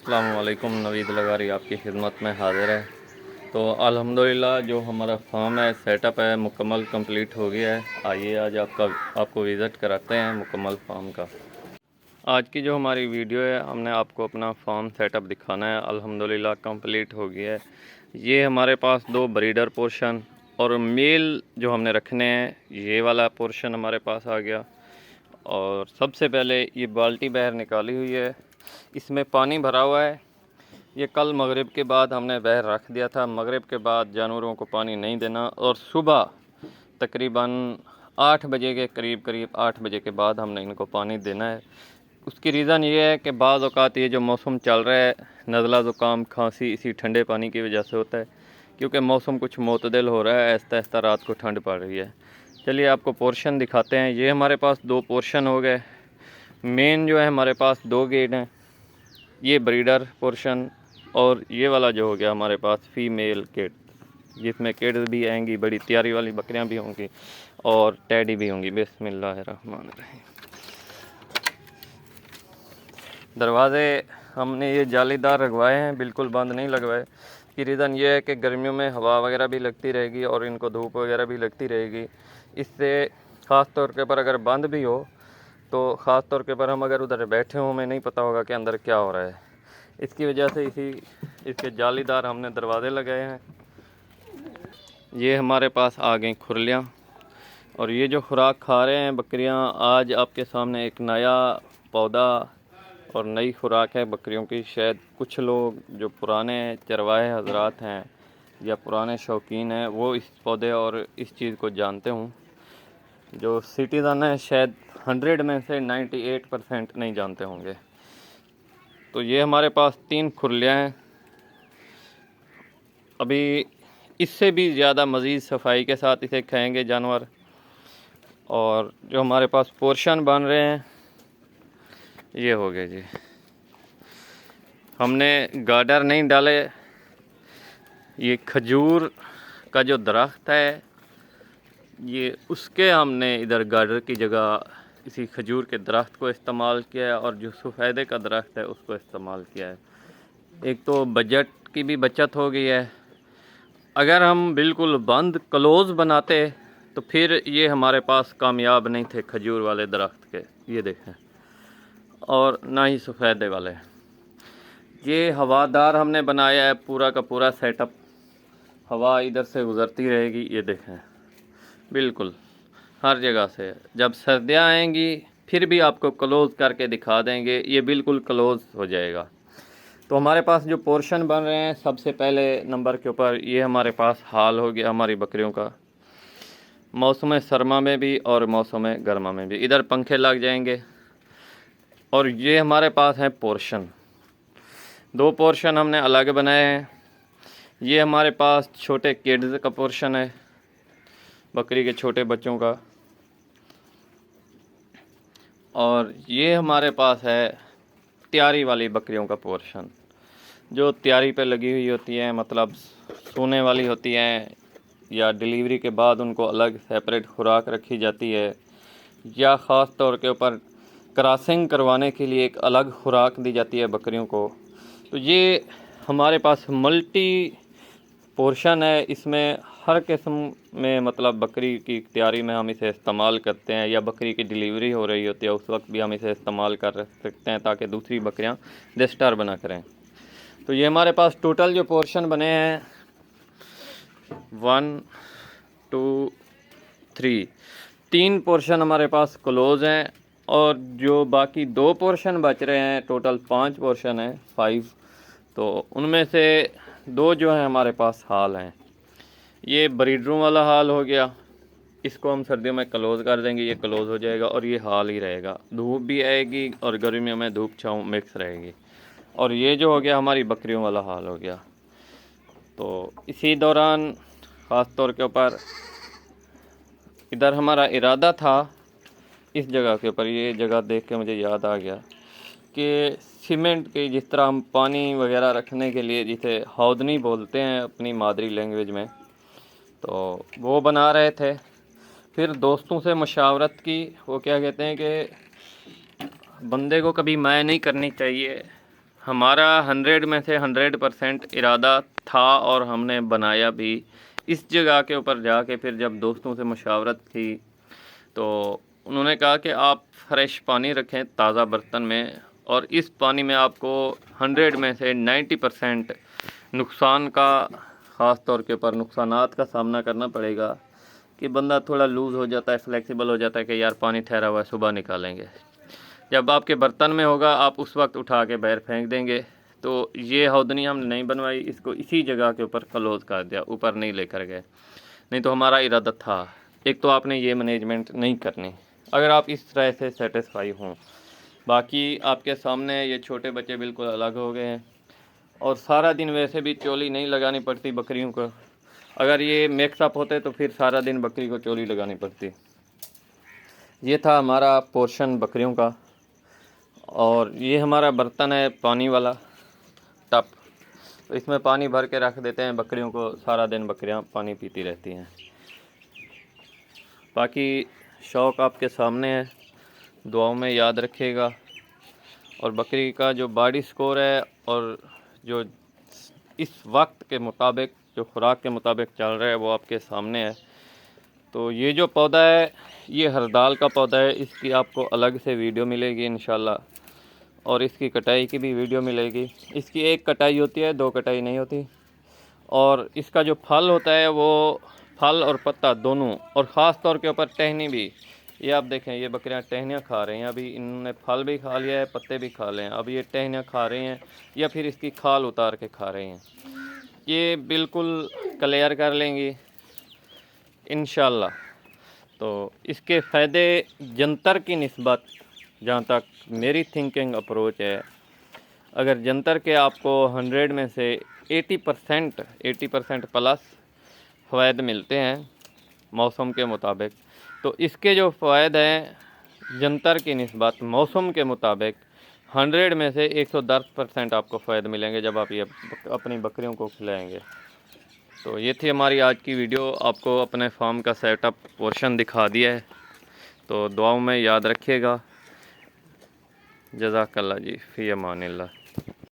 अस्सलामु अलैकुम। नवीद लगारी आपकी खिदमत में हाज़िर है। तो अल्हम्दुलिल्लाह जो हमारा फार्म है, सेटअप है, मुकम्मल कंप्लीट हो गया है। आइए आज आपको विज़िट कराते हैं मुकम्मल फार्म का। आज की जो हमारी वीडियो है, हमने आपको अपना फार्म सेटअप दिखाना है। अल्हम्दुलिल्लाह कंप्लीट हो गया है। ये हमारे पास 2 ब्रीडर पोर्शन और मेल जो हमने रखने हैं, ये वाला पोर्शन हमारे पास आ गया। और सबसे पहले ये बाल्टी बाहर निकाली हुई है, इसमें पानी भरा हुआ है। ये कल मगरिब के बाद हमने बाहर रख दिया था। मगरिब के बाद जानवरों को पानी नहीं देना और सुबह तकरीबन 8 बजे के करीब 8 बजे के बाद हमने इनको पानी देना है। उसकी रीज़न ये है कि बाज़ औक़ात ये जो मौसम चल रहा है, नज़ला ज़ुकाम खांसी इसी ठंडे पानी की वजह से होता है, क्योंकि मौसम कुछ मुतदिल हो रहा है। आहिस्ता आहिस्ता रात को ठंड पड़ रही है। चलिए आपको पोर्शन दिखाते हैं। ये हमारे पास 2 पोर्शन हो गए। मेन जो है हमारे पास 2 गेट हैं, ये ब्रीडर पोर्शन और ये वाला जो हो गया हमारे पास फीमेल गेट, जिसमें किड्स भी आएंगी, बड़ी तैयारी वाली बकरियां भी होंगी और टैडी भी होंगी। बिस्मिल्लाहिर्रहमानिर्रहीम। दरवाज़े हमने ये जालीदार लगवाए हैं, बिल्कुल बंद नहीं लगवाए। की रीज़न ये है कि गर्मियों में हवा वगैरह भी लगती रहेगी और इनको धूप वगैरह भी लगती रहेगी। इससे ख़ास तौर के पर अगर बंद भी हो तो ख़ास तौर के पर हम अगर उधर बैठे हों, हमें नहीं पता होगा कि अंदर क्या हो रहा है। इसकी वजह से इसके जालीदार हमने दरवाज़े लगाए हैं। ये हमारे पास आ गई खुरलियाँ और ये जो खुराक खा रहे हैं बकरियां, आज आपके सामने एक नया पौधा और नई खुराक है बकरियों की। शायद कुछ लोग जो पुराने चरवाहे हजरात हैं या पुराने शौकीन हैं, वो इस पौधे और इस चीज़ को जानते हों। जो सिटीज़न है शायद 100 में से 98% नहीं जानते होंगे। तो ये हमारे पास 3 खुरलियाँ हैं। अभी इससे भी ज़्यादा मज़ीद सफाई के साथ इसे खाएंगे जानवर। और जो हमारे पास पोर्शन बन रहे हैं, ये हो गए जी। हमने गार्डर नहीं डाले। ये खजूर का जो दरख्त है, ये उसके हमने इधर गार्डर की जगह इसी खजूर के दरख्त को इस्तेमाल किया है और जो सफ़ेदे का दरख्त है उसको इस्तेमाल किया है। एक तो बजट की भी बचत हो गई है। अगर हम बिल्कुल बंद क्लोज़ बनाते तो फिर ये हमारे पास कामयाब नहीं थे खजूर वाले दरख्त के, ये देखें, और ना ही सफ़ेदे वाले। ये हवादार हमने बनाया है, पूरा का पूरा सेटअप। हवा इधर से गुज़रती रहेगी, ये देखें, बिल्कुल हर जगह से। जब सर्दियाँ आएंगी फिर भी आपको क्लोज़ करके दिखा देंगे, ये बिल्कुल क्लोज़ हो जाएगा। तो हमारे पास जो पोर्शन बन रहे हैं, सबसे पहले नंबर के ऊपर ये हमारे पास हाल हो गया हमारी बकरियों का, मौसम सरमा में भी और मौसम गर्मा में भी। इधर पंखे लग जाएंगे। और ये हमारे पास है पोर्शन, 2 पोर्शन हमने अलग बनाए हैं। ये हमारे पास छोटे किड्स का पोर्शन है, बकरी के छोटे बच्चों का। और ये हमारे पास है तैयारी वाली बकरियों का पोर्शन, जो तैयारी पे लगी हुई होती हैं, मतलब सोने वाली होती हैं, या डिलीवरी के बाद उनको अलग सेपरेट खुराक रखी जाती है, या ख़ास तौर के ऊपर क्रॉसिंग करवाने के लिए एक अलग खुराक दी जाती है बकरियों को। तो ये हमारे पास मल्टी पोर्शन है। इसमें हर किस्म में, मतलब बकरी की तैयारी में हम इसे इस्तेमाल करते हैं, या बकरी की डिलीवरी हो रही होती है उस वक्त भी हम इसे इस्तेमाल कर सकते हैं, ताकि दूसरी बकरियां डिस्टर्ब ना करें। तो ये हमारे पास टोटल जो पोर्शन बने हैं 1 2 3 पोर्शन हमारे पास क्लोज़ हैं, और जो बाकी 2 पोर्शन बच रहे हैं, टोटल 5 पोर्शन है 5। तो उनमें से 2 जो हैं हमारे पास हाल हैं। ये ब्रीडरों वाला हाल हो गया, इसको हम सर्दियों में क्लोज़ कर देंगे, ये क्लोज़ हो जाएगा और ये हाल ही रहेगा। धूप भी आएगी और गर्मियों में धूप छाँव मिक्स रहेगी। और ये जो हो गया हमारी बकरियों वाला हाल हो गया। तो इसी दौरान ख़ास तौर के ऊपर इधर हमारा इरादा था, इस जगह के ऊपर, ये जगह देख के मुझे याद आ गया कि सीमेंट के, जिस तरह हम पानी वगैरह रखने के लिए जिसे हौदनी बोलते हैं अपनी मादरी लैंग्वेज में, तो वो बना रहे थे। फिर दोस्तों से मशावरत की, वो क्या कहते हैं कि बंदे को कभी मैं नहीं करनी चाहिए, हमारा 100 में से 100% इरादा था और हमने बनाया भी। इस जगह के ऊपर जाके फिर जब दोस्तों से मशावरत की तो उन्होंने कहा कि आप फ्रेश पानी रखें ताज़ा बर्तन में, और इस पानी में आपको 100 में से 90% नुकसान का, ख़ास तौर के ऊपर नुकसानात का सामना करना पड़ेगा कि बंदा थोड़ा लूज़ हो जाता है, फ्लेक्सिबल हो जाता है कि यार पानी ठहरा हुआ है सुबह निकालेंगे। जब आपके बर्तन में होगा आप उस वक्त उठा के बाहर फेंक देंगे। तो ये हौदनी हमने नहीं बनवाई, इसको इसी जगह के ऊपर क्लोज़ कर दिया, ऊपर नहीं लेकर गए। नहीं तो हमारा इरादा था। एक तो आपने ये मैनेजमेंट नहीं करनी अगर आप इस तरह से सेटिस्फाई हों। बाकी आपके सामने ये छोटे बच्चे बिल्कुल अलग हो गए हैं, और सारा दिन वैसे भी चोली नहीं लगानी पड़ती बकरियों को। अगर ये मिक्सअप होते तो फिर सारा दिन बकरी को चोली लगानी पड़ती। ये था हमारा पोर्शन बकरियों का, और ये हमारा बर्तन है पानी वाला टप। तो इसमें पानी भर के रख देते हैं बकरियों को, सारा दिन बकरियां पानी पीती रहती हैं। बाकी शौक़ आपके सामने है, दुआओं में याद रखिएगा। और बकरी का जो बॉडी स्कोर है और जो इस वक्त के मुताबिक जो खुराक के मुताबिक चल रहा है वो आपके सामने है। तो ये जो पौधा है ये हरदाल का पौधा है, इसकी आपको अलग से वीडियो मिलेगी इंशाल्लाह, और इसकी कटाई की भी वीडियो मिलेगी। इसकी एक कटाई होती है, 2 कटाई नहीं होती। और इसका जो फल होता है वो फल और पत्ता दोनों, और ख़ास तौर के ऊपर टहनी भी। ये आप देखें, ये बकरियां टहनियाँ खा रही हैं। अभी इन्होंने फल भी खा लिया है, पत्ते भी खा लिए हैं। अब ये टहनियाँ खा रही हैं या फिर इसकी खाल उतार के खा रही हैं। ये बिल्कुल क्लियर कर लेंगी इंशाल्लाह। तो इसके फ़ायदे जंतर की निस्बत, जहाँ तक मेरी थिंकिंग अप्रोच है, अगर जंतर के आपको 100 में से 80% प्लस फ़वाद मिलते हैं मौसम के मुताबिक, तो इसके जो फ़वाद हैं जंतर की निस्बत मौसम के मुताबिक 100 में से 110% आपको फ़वाद मिलेंगे जब आप ये अपनी बकरियों को खिलाएँगे। तो ये थी हमारी आज की वीडियो। आपको अपने फार्म का सेटअप पोर्शन दिखा दिया है, तो दुआओं में याद रखिएगा। जज़ाकल्लाह जी, फ़ी अमानिल्लाह।